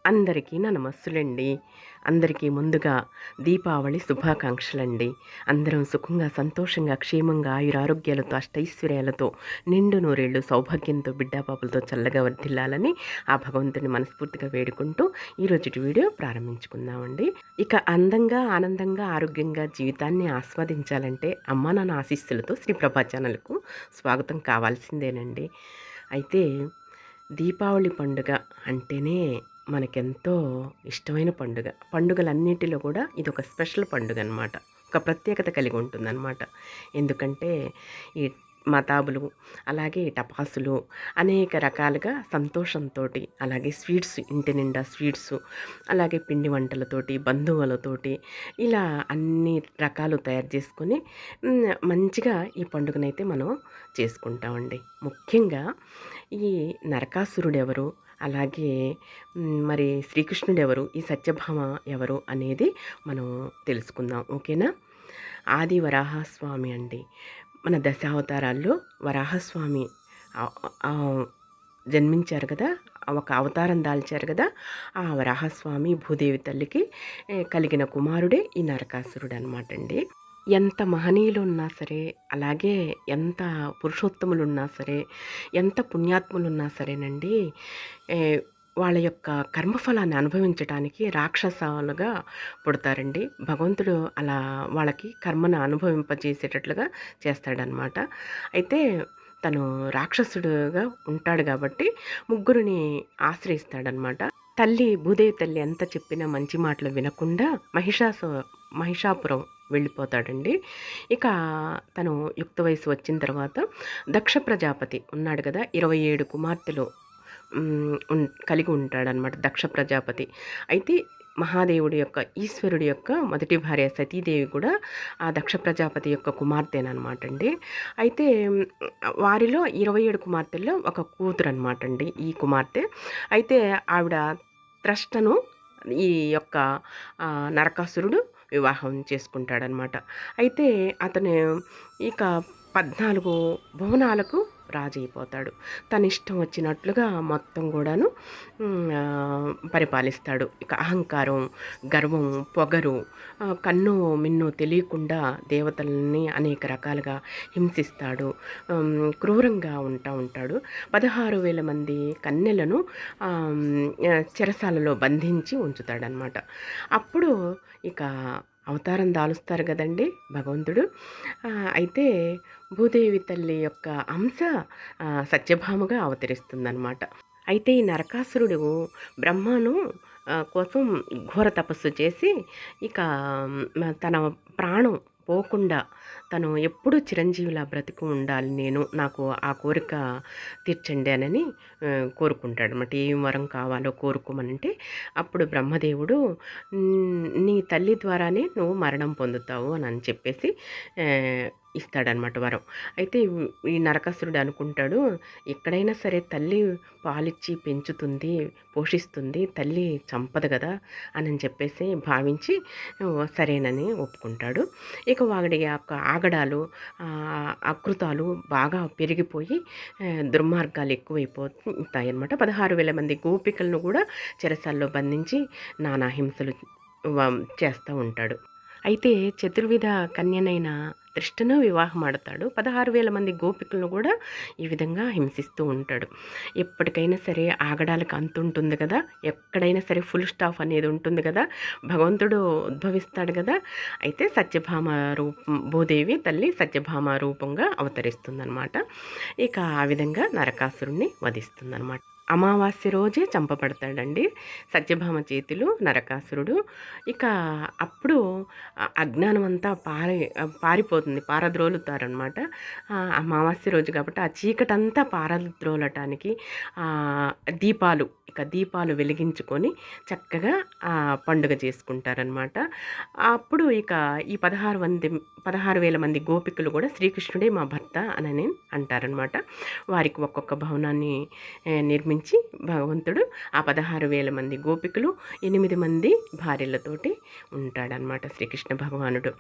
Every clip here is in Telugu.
అందరికీ నా నమస్సులండి. అందరికీ ముందుగా దీపావళి శుభాకాంక్షలండి. అందరం సుఖంగా, సంతోషంగా, క్షేమంగా, ఆయురారోగ్యాలతో, అష్టైశ్వర్యాలతో, నిండు నూరేళ్ళు సౌభాగ్యంతో, బిడ్డాపాపలతో చల్లగా వర్ధిల్లాలని ఆ భగవంతుని మనస్ఫూర్తిగా వేడుకుంటూ ఈరోజుటి వీడియో ప్రారంభించుకుందామండి. ఇక అందంగా, ఆనందంగా, ఆరోగ్యంగా జీవితాన్ని ఆస్వాదించాలంటే అమ్మా నాన్న ఆశీస్సులతో శ్రీ ప్రభా ఛానల్‌కు స్వాగతం కావాల్సిందేనండి. అయితే దీపావళి పండుగ అంటేనే మనకెంతో ఇష్టమైన పండుగ. పండుగలన్నిటిలో కూడా ఇదొక స్పెషల్ పండుగ అనమాట. ఒక ప్రత్యేకత కలిగి ఉంటుందన్నమాట. ఎందుకంటే ఈ మతాబులు, అలాగే టపాసులు అనేక రకాలుగా సంతోషంతోటి, అలాగే స్వీట్స్ ఇంటి నిండా స్వీట్సు, అలాగే పిండి వంటలతోటి, బంధువులతోటి ఇలా అన్ని రకాలు తయారు చేసుకొని మంచిగా ఈ పండుగనైతే మనం చేసుకుంటామండి. ముఖ్యంగా ఈ నరకాసురుడెవరు, అలాగే మరి శ్రీకృష్ణుడెవరు, ఈ సత్యభామ ఎవరు అనేది మనం తెలుసుకుందాం. ఓకేనా? ఆది వరాహస్వామి అండి. మన దశావతారాల్లో వరాహస్వామి జన్మించారు కదా, ఒక అవతారం దాల్చారు కదా. ఆ వరాహస్వామి భూదేవి తల్లికి కలిగిన కుమారుడే ఈ నరకాసురుడు అనమాట అండి. ఎంత మహనీయులు ఉన్నా సరే, అలాగే ఎంత పురుషోత్తములున్నా సరే, ఎంత పుణ్యాత్ములున్నా సరేనండి, వాళ్ళ యొక్క కర్మఫలాన్ని అనుభవించడానికి రాక్షసాలుగా పుడతారండి. భగవంతుడు అలా వాళ్ళకి కర్మను అనుభవింపజేసేటట్లుగా చేస్తాడనమాట. అయితే తను రాక్షసుడుగా ఉంటాడు కాబట్టి ముగ్గురిని ఆశ్రయిస్తాడనమాట. తల్లి భూదేవి తల్లి ఎంత చెప్పినా మంచి మాటలు వినకుండా మహిషాపురం వెళ్ళిపోతాడండి. ఇక తను యుక్త వయసు వచ్చిన తర్వాత దక్ష ప్రజాపతి ఉన్నాడు కదా, 27 కుమార్తెలు కలిగి ఉంటాడనమాట దక్ష ప్రజాపతి. అయితే మహాదేవుడి యొక్క ఈశ్వరుడి యొక్క మొదటి భార్య సతీదేవి కూడా ఆ దక్ష ప్రజాపతి యొక్క కుమార్తెనమాట అండి. అయితే వారిలో 27 కుమార్తెల్లో ఒక కూతురు అనమాట అండి ఈ కుమార్తె. అయితే ఆవిడ త్రష్టను ఈ యొక్క నరకాసురుడు వివాహం చేసుకుంటాడనమాట. అయితే అతను ఇక 14 భువనాలకు రాజైపోతాడు. తన ఇష్టం వచ్చినట్లుగా మొత్తం కూడాను పరిపాలిస్తాడు. ఇక అహంకారం, గర్వం, పొగరు, కన్ను మిన్ను తెలియకుండా దేవతల్ని అనేక రకాలుగా హింసిస్తాడు. క్రూరంగా ఉంటాడు. 16,000 మంది కన్యలను చెరసాలలో బంధించి ఉంచుతాడనమాట. అప్పుడు ఇక అవతారం దాలుస్తారు కదండి భగవంతుడు. అయితే భూదేవి తల్లి యొక్క అంశ సత్యభామగా అవతరిస్తుందన్నమాట. అయితే ఈ నరకాసురుడు బ్రహ్మను కోసం ఘోర తపస్సు చేసి ఇక తన ప్రాణం పోకుండా తను ఎప్పుడూ చిరంజీవిలా బ్రతికి ఉండాలి, నాకు ఆ కోరిక తీర్చండి అని కోరుకుంటాడు. ఏం వరం కావాలో కోరుకోమనంటే అప్పుడు బ్రహ్మదేవుడు నీ తల్లి ద్వారానే నువ్వు మరణం పొందుతావు అని చెప్పేసి ఇస్తాడనమాట వరం. అయితే ఈ నరకాసురుడు అనుకుంటాడు, ఎక్కడైనా సరే తల్లి పాలిచ్చి పెంచుతుంది, పోషిస్తుంది, తల్లి చంపదు కదా అని చెప్పేసి భావించి సరేనని ఒప్పుకుంటాడు. ఇక వాడి యొక్క ఆగడాలు, అకృతాలు బాగా పెరిగిపోయి దుర్మార్గాలు ఎక్కువైపోతాయి అన్నమాట. 16,000 మంది గోపికలను కూడా చెరసాల్లో బంధించి నానా హింసలు చేస్తూ ఉంటాడు. అయితే చతుర్విధ కన్యనైన త్రిష్టను వివాహం ఆడతాడు. 16,000 మంది గోపికలను కూడా ఈ విధంగా హింసిస్తూ ఉంటాడు. ఎప్పటికైనా సరే ఆగడాలకు అంతు ఉంటుంది కదా, ఎక్కడైనా సరే ఫుల్ స్టాప్ అనేది ఉంటుంది కదా, భగవంతుడు ఉద్భవిస్తాడు కదా. అయితే సత్యభామ భూదేవి తల్లి సత్యభామ రూపంగా అవతరిస్తుందన్నమాట. ఇక ఆ విధంగా నరకాసురుణ్ణి వధిస్తుందన్నమాట. అమావాస్య రోజే చంపబడతాడండి సత్యభామ చేతిలో నరకాసురుడు. ఇక అప్పుడు అజ్ఞానం అంతా పారిపోతుంది, పారద్రోలుతారనమాట. అమావాస్య రోజు కాబట్టి ఆ చీకటంతా పారద్రోలటానికి దీపాలు వెలిగించుకొని చక్కగా పండుగ చేసుకుంటారనమాట. అప్పుడు ఇక ఈ 16,000 మంది గోపికలు కూడా శ్రీకృష్ణుడే మా భర్త అని అంటారనమాట. వారికి ఒక్కొక్క భవనాన్ని నిర్మించి భగవంతుడు ఆ 16,000 మంది గోపికలు 8 మంది భార్యలతోటి ఉంటాడనమాట శ్రీకృష్ణ భగవానుడు.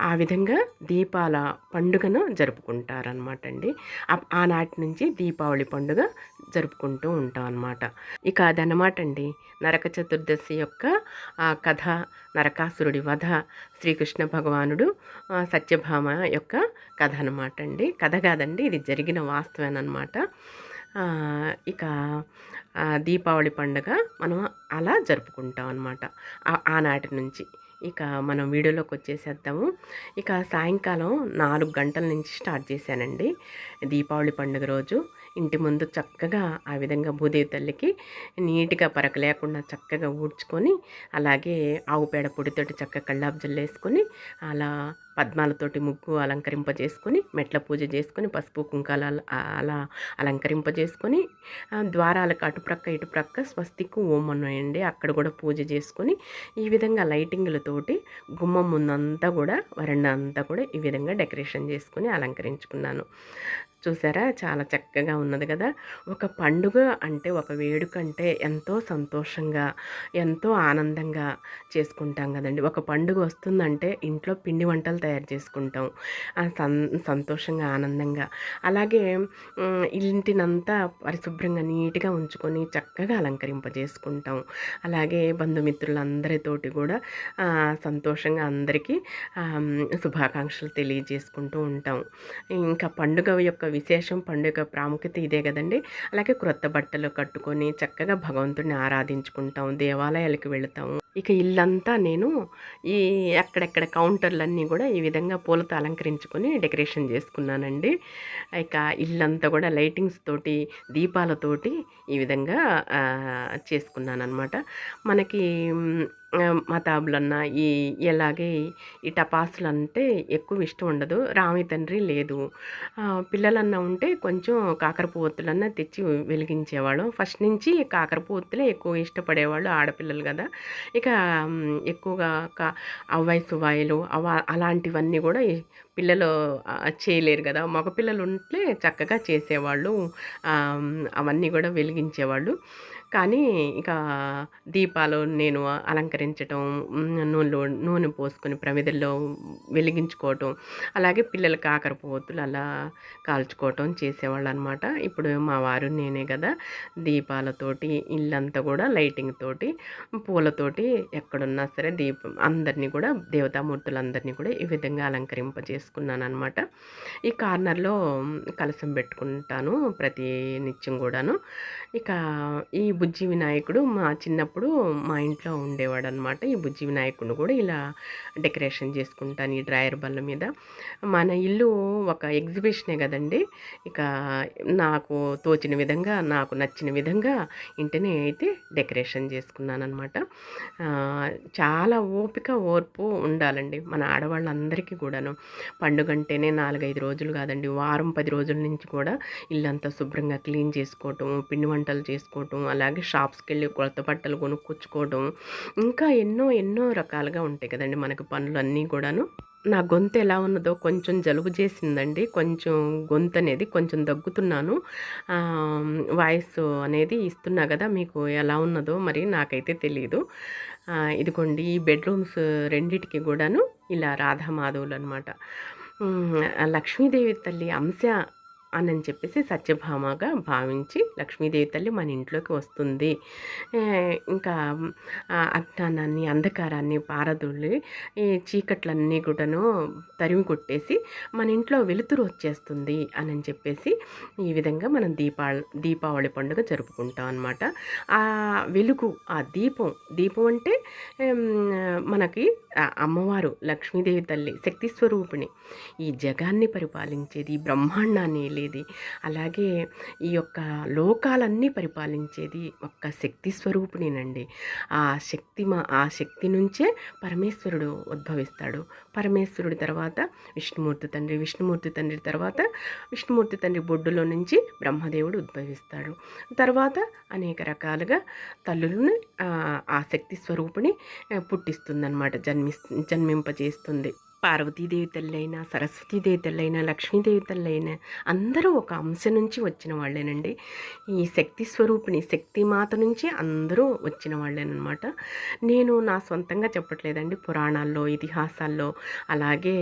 ఆ విధంగా దీపాల పండుగను జరుపుకుంటారనమాట అండి. ఆనాటి నుంచి దీపావళి పండుగ జరుపుకుంటూ ఉంటాం అన్నమాట. ఇక ఇక అదనమాట అండి నరక చతుర్దశి యొక్క కథ, నరకాసురుడి వధ, శ్రీకృష్ణ భగవానుడు సత్యభామ యొక్క కథ అనమాట అండి. కథ కాదండి, ఇది జరిగిన వాస్తవేనమాట. ఇక దీపావళి పండుగ మనం అలా జరుపుకుంటాం అనమాట ఆనాటి నుంచి. ఇక మనం వీడియోలోకి వచ్చేసేద్దాము. ఇక సాయంకాలం 4 గంటల నుంచి స్టార్ట్ చేశానండి. దీపావళి పండుగ రోజు ఇంటి ముందు చక్కగా ఆ విధంగా భూదేవి తల్లికి నీట్గా పరక లేకుండా చక్కగా ఊడ్చుకొని, అలాగే ఆవు పేడ పొడితోటి చక్కగా కళ్ళాపు జల్లేసుకొని, అలా పద్మాలతోటి ముగ్గు అలంకరింపజేసుకొని, మెట్ల పూజ చేసుకొని, పసుపు కుంకాల అలా అలంకరింపజేసుకొని, ద్వారాలకు అటుప్రక్క ఇటుప్రక్క స్వస్తికు ఓం ఉన్నాయండి, అక్కడ కూడా పూజ చేసుకొని, ఈ విధంగా లైటింగ్లతోటి గుమ్మం ముందంతా కూడా వరండా అంతా కూడా ఈ విధంగా డెకరేషన్ చేసుకొని అలంకరించుకున్నాను. చూసారా చాలా చక్కగా ఉన్నది కదా. ఒక పండుగ అంటే, ఒక వేడుక అంటే ఎంతో సంతోషంగా, ఎంతో ఆనందంగా చేసుకుంటాం కదండి. ఒక పండుగ వస్తుందంటే ఇంట్లో పిండి వంటలు తయారు చేసుకుంటాం సంతోషంగా, ఆనందంగా. అలాగే ఇంటినంతా పరిశుభ్రంగా నీట్గా ఉంచుకొని చక్కగా అలంకరింపజేసుకుంటాం. అలాగే బంధుమిత్రులందరితోటి కూడా సంతోషంగా అందరికీ శుభాకాంక్షలు తెలియజేసుకుంటూ ఉంటాం. ఇంకా పండుగ యొక్క విశేషం, పండుగ ప్రాముఖ్యత ఇదే కదండి. అలాగే క్రొత్త బట్టలు కట్టుకొని చక్కగా భగవంతుడిని ఆరాధించుకుంటాం, దేవాలయాలకు వెళతాము. ఇక ఇల్లంతా నేను ఈ అక్కడెక్కడ కౌంటర్లన్నీ కూడా ఈ విధంగా పూలతో అలంకరించుకొని డెకరేషన్ చేసుకున్నానండి. ఇక ఇల్లంతా కూడా లైటింగ్స్ తోటి, దీపాలతోటి ఈ విధంగా చేసుకున్నాను అనమాట. మనకి మతాబులన్నా ఎలాగే ఈ టపాసులు అంటే ఎక్కువ ఇష్టం ఉండదు. రామి తండ్రి లేదు, పిల్లలన్నా ఉంటే కొంచెం కాకరపువ్వొత్తులన్నా తెచ్చి వెలిగించేవాళ్ళం. ఫస్ట్ నుంచి కాకరపువ్వొత్తులే ఎక్కువ ఇష్టపడేవాళ్ళు ఆడపిల్లలు కదా. ఇక ఎక్కువగా అవ్వాయి సువాయిలు అలాంటివన్నీ కూడా పిల్లలు చేయలేరు కదా. మగపిల్లలు ఉంటే చక్కగా చేసేవాళ్ళు, అవన్నీ కూడా వెలిగించేవాళ్ళు. కానీ ఇక దీపాలు నేను అలంకరించటం, నూనె పోసుకొని ప్రమిదల్లో వెలిగించుకోవటం, అలాగే పిల్లలకి కాకరపువ్వొత్తులు అలా కాల్చుకోవటం చేసేవాళ్ళు అనమాట. ఇప్పుడు మా వారు నేనే కదా దీపాలతోటి ఇల్లంతా కూడా లైటింగ్ తోటి, పూలతోటి ఎక్కడున్నా సరే అందరినీ కూడా దేవతామూర్తులందరినీ కూడా ఈ విధంగా అలంకరింపజేసుకున్నాను అనమాట. ఈ కార్నర్లో కలశం పెట్టుకుంటాను ప్రతి నిత్యం కూడాను. ఇక ఈ బుజ్జి వినాయకుడు మా చిన్నప్పుడు మా ఇంట్లో ఉండేవాడు అనమాట. ఈ బుజ్జి వినాయకుడిని కూడా ఇలా డెకరేషన్ చేసుకుంటాను ఈ డ్రాయర్ బల్ల మీద. మన ఇల్లు ఒక ఎగ్జిబిషనే కదండి. ఇక నాకు తోచిన విధంగా, నాకు నచ్చిన విధంగా ఇంటిని అయితే డెకరేషన్ చేసుకున్నాను అనమాట. చాలా ఓర్పు ఉండాలండి మన ఆడవాళ్ళందరికీ కూడాను. పండుగ అంటేనే 4-5 రోజులు కాదండి, వారం 10 రోజుల నుంచి కూడా ఇల్లంతా శుభ్రంగా క్లీన్ చేసుకోవటం, పిండి వంటలు చేసుకోవటం, అలాగే షాప్స్కి వెళ్ళి కొత్త బట్టలు కొనుక్కొచ్చుకోవడం, ఇంకా ఎన్నో రకాలుగా ఉంటాయి కదండి మనకు పనులు అన్నీ కూడాను. నా గొంతు ఎలా ఉన్నదో కొంచెం జలుబు చేసిందండి, కొంచెం గొంతు అనేది కొంచెం దగ్గుతున్నాను. వాయిస్ అనేది ఇస్తున్నా కదా, మీకు ఎలా ఉన్నదో మరి నాకైతే తెలియదు. ఇదిగోండి ఈ బెడ్రూమ్స్ రెండిటికి కూడాను ఇలా రాధామాధవులు అనమాట. లక్ష్మీదేవి తల్లి అంశ అని చెప్పేసి సత్యభామగా భావించి లక్ష్మీదేవి తల్లి మన ఇంట్లోకి వస్తుంది, ఇంకా అజ్ఞానాన్ని, అంధకారాన్ని పారదోలి ఈ చీకట్లన్నీ కూడాను తరిమి కొట్టేసి మన ఇంట్లో వెలుతురు వచ్చేస్తుంది అని చెప్పేసి ఈ విధంగా మనం దీపావళి పండుగ జరుపుకుంటాం అనమాట. ఆ వెలుగు, ఆ దీపం అంటే మనకి అమ్మవారు లక్ష్మీదేవి తల్లి శక్తి స్వరూపిణి, ఈ జగాన్ని పరిపాలించేది, బ్రహ్మాండాన్ని ఏలేది, అలాగే ఈ యొక్క లోకాలన్నీ పరిపాలించేది ఒక్క శక్తి స్వరూపిణినండి. ఆ శక్తి నుంచే పరమేశ్వరుడు ఉద్భవిస్తాడు. పరమేశ్వరుడి తర్వాత విష్ణుమూర్తి తండ్రి తర్వాత విష్ణుమూర్తి తండ్రి బొడ్డులో నుంచి బ్రహ్మదేవుడు ఉద్భవిస్తాడు. తర్వాత అనేక రకాలుగా తల్లులను ఆ శక్తి స్వరూపిణి పుట్టిస్తుందన్నమాట, జన్మింపజేస్తుంది. పార్వతీదేవి తల్లైనా, సరస్వతీదేవి తల్లైనా, లక్ష్మీదేవి తల్లైనా అందరూ ఒక అంశ నుంచి వచ్చిన వాళ్ళేనండి. ఈ శక్తి స్వరూపిణి, శక్తిమాత నుంచి అందరూ వచ్చిన వాళ్ళేనమాట. నేను నా సొంతంగా చెప్పట్లేదండి, పురాణాల్లో, ఇతిహాసాల్లో, అలాగే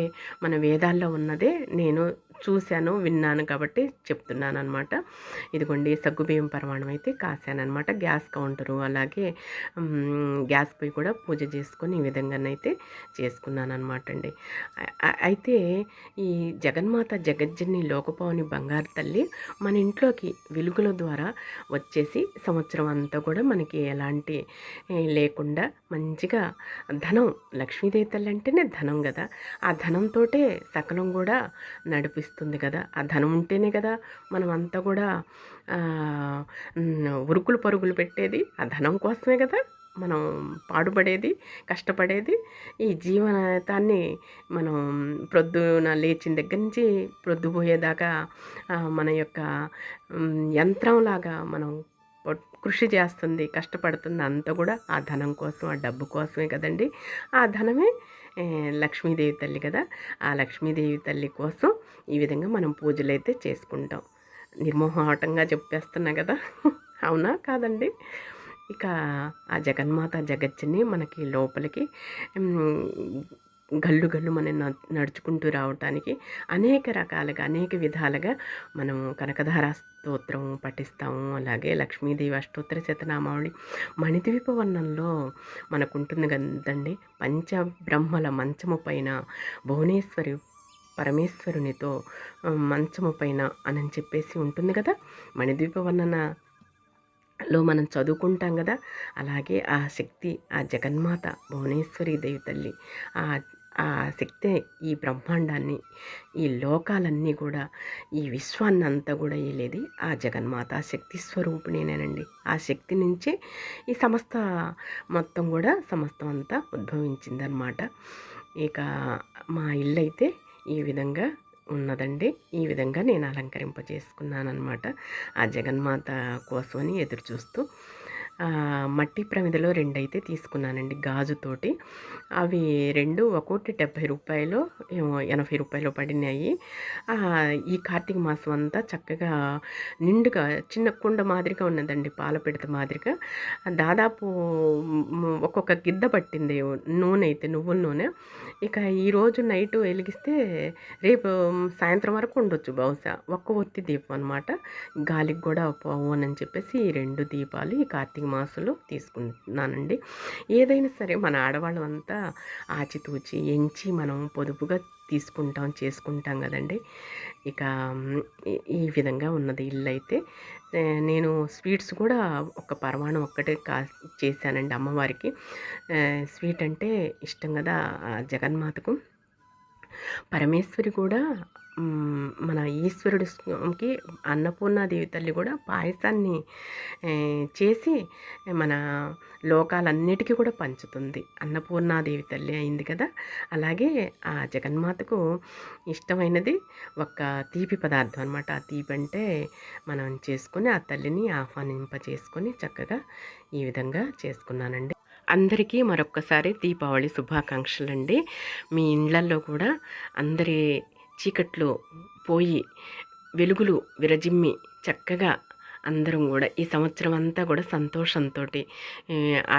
మన వేదాల్లో ఉన్నదే నేను చూశాను, విన్నాను కాబట్టి చెప్తున్నాననమాట. ఇదిగోండి సగ్గుబియ్యం పరమాణం అయితే కాశాననమాట. గ్యాస్ కౌంటరు అలాగే గ్యాస్ పొయ్యి కూడా పూజ చేసుకొని ఈ విధంగానైతే చేసుకున్నాననమాట అండి. అయితే ఈ జగన్మాత జగజ్జని లోకపావని బంగారు తల్లి మన ఇంట్లోకి వెలుగుల ద్వారా వచ్చేసి సంవత్సరం అంతా కూడా మనకి ఎలాంటి లేకుండా మంచిగా ధనం, లక్ష్మీదేవి తల్లి అంటేనే ధనం కదా, ఆ ధనంతోటే సకలం కూడా నడిపిస్తుంది కదా. ఆ ధనం ఉంటేనే కదా మనం అంతా కూడా ఉరుకులు పరుగులు పెట్టేది, ఆ ధనం కోసమే కదా మనం పాడుపడేది, కష్టపడేది. ఈ జీవనాన్ని మనం ప్రొద్దున లేచిన దగ్గర నుంచి ప్రొద్దుపోయేదాకా మన యొక్క యంత్రంలాగా మనం కృషి చేస్తుంది, కష్టపడుతుంది అంతా కూడా ఆ ధనం కోసం, ఆ డబ్బు కోసమే కదండి. ఆ ధనమే లక్ష్మీదేవి తల్లి కదా. ఆ లక్ష్మీదేవి తల్లి కోసం ఈ విధంగా మనం పూజలు అయితే చేసుకుంటాం. నిర్మోహాటంగా చెప్పేస్తున్నా కదా. అవునా కాదండి? ఇక ఆ జగన్మాత జగజ్జని మనకి లోపలికి గల్లు గల్లు మనం నడుచుకుంటూ రావటానికి అనేక రకాలుగా అనేక విధాలుగా మనము కనకధార స్తోత్రం పఠిస్తాము. అలాగే లక్ష్మీదేవి అష్టోత్తర శతనామావళి మణిద్వీప వర్ణంలో మనకుంటుంది కదండి. పంచబ్రహ్మల మంచము పైన భువనేశ్వరి పరమేశ్వరునితో మంచము పైన అని చెప్పేసి ఉంటుంది కదా. మణిద్వీప వర్ణనలో మనం చదువుకుంటాం కదా. అలాగే ఆ శక్తి, ఆ జగన్మాత భువనేశ్వరి దేవి తల్లి, ఆ ఆ శక్తే ఈ బ్రహ్మాండాన్ని, ఈ లోకాలన్నీ కూడా, ఈ విశ్వాన్ని అంతా కూడా ఏలేది ఆ జగన్మాత, ఆ శక్తి స్వరూపిణేనండి. ఆ శక్తి నుంచే ఈ సమస్త మొత్తం కూడా సమస్తం అంతా ఉద్భవించిందనమాట. ఇక మా ఇల్లు అయితే ఈ విధంగా ఉన్నదండి. ఈ విధంగా నేను అలంకరింపజేసుకున్నానమాట ఆ జగన్మాత కోసమని ఎదురు చూస్తూ. మట్టి ప్రమిదలో 2 అయితే తీసుకున్నానండి గాజుతోటి. అవి 2 ఒక్కోటి రూ. 70 ఏమో రూ. 80 పడినాయి. ఈ కార్తీక మాసం అంతా చక్కగా నిండుగా చిన్న కుండ మాదిరిగా ఉన్నదండి, పాల పిడత మాదిరిగా. దాదాపు ఒక్కొక్క గిద్ద పట్టింది నూనె అయితే, నువ్వుల నూనె. ఇక ఈరోజు నైట్ వెలిగిస్తే రేపు సాయంత్రం వరకు ఉండొచ్చు బహుశా. ఒక్క ఒత్తి దీపం అనమాట, గాలికి కూడా పోవనని చెప్పేసి ఈ 2 దీపాలు ఈ కార్తీక మాసంలో తీసుకుంటున్నానండి. ఏదైనా సరే మన ఆడవాళ్ళం అంతా ఆచితూచి ఎంచి మనం పొదుపుగా తీసుకుంటాం, చేసుకుంటాం కదండి. ఇక ఈ విధంగా ఉన్నది ఇల్లు అయితే. నేను స్వీట్స్ కూడా ఒక పరమాణం ఒక్కటే చేశానండి అమ్మవారికి. స్వీట్ అంటే ఇష్టం కదా జగన్మాతకు. పరమేశ్వరి కూడా మన ఈశ్వరుడికి అన్నపూర్ణాదేవి తల్లి కూడా పాయసాన్ని చేసి మన లోకాలన్నిటికీ కూడా పంచుతుంది. అన్నపూర్ణాదేవి తల్లి అయింది కదా. అలాగే ఆ జగన్మాతకు ఇష్టమైనది ఒక తీపి పదార్థం అనమాట. ఆ తీపి అంటే మనం చేసుకొని ఆ తల్లిని ఆహ్వానింపచేసుకొని చక్కగా ఈ విధంగా చేసుకున్నానండి. అందరికీ మరొక్కసారి దీపావళి శుభాకాంక్షలండి. మీ ఇండ్లల్లో కూడా అందరి చీకట్లు పోయి వెలుగులు విరజిమ్మి చక్కగా అందరం కూడా ఈ సంవత్సరం అంతా కూడా సంతోషంతో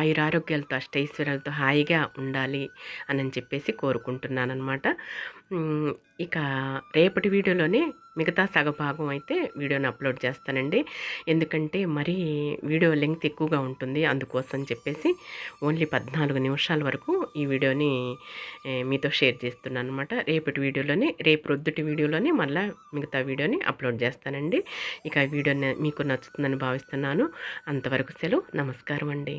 ఆయురారోగ్యాలతో అష్టైశ్వర్యాలతో హాయిగా ఉండాలి అని చెప్పేసి కోరుకుంటున్నానమాట. ఇక రేపటి వీడియోలోనే మిగతా సగభాగం అయితే వీడియోని అప్లోడ్ చేస్తానండి. ఎందుకంటే మరీ వీడియో లెంగ్త్ ఎక్కువగా ఉంటుంది, అందుకోసం చెప్పేసి ఓన్లీ 14 నిమిషాల వరకు ఈ వీడియోని మీతో షేర్ చేస్తున్నాను అనమాట. రేపటి వీడియోలోనే, రేపు రొద్దుటి వీడియోలోనే మళ్ళీ మిగతా వీడియోని అప్లోడ్ చేస్తానండి. ఇక వీడియో మీకు నచ్చుతుందని భావిస్తున్నాను. అంతవరకు సెలవు. నమస్కారం అండి.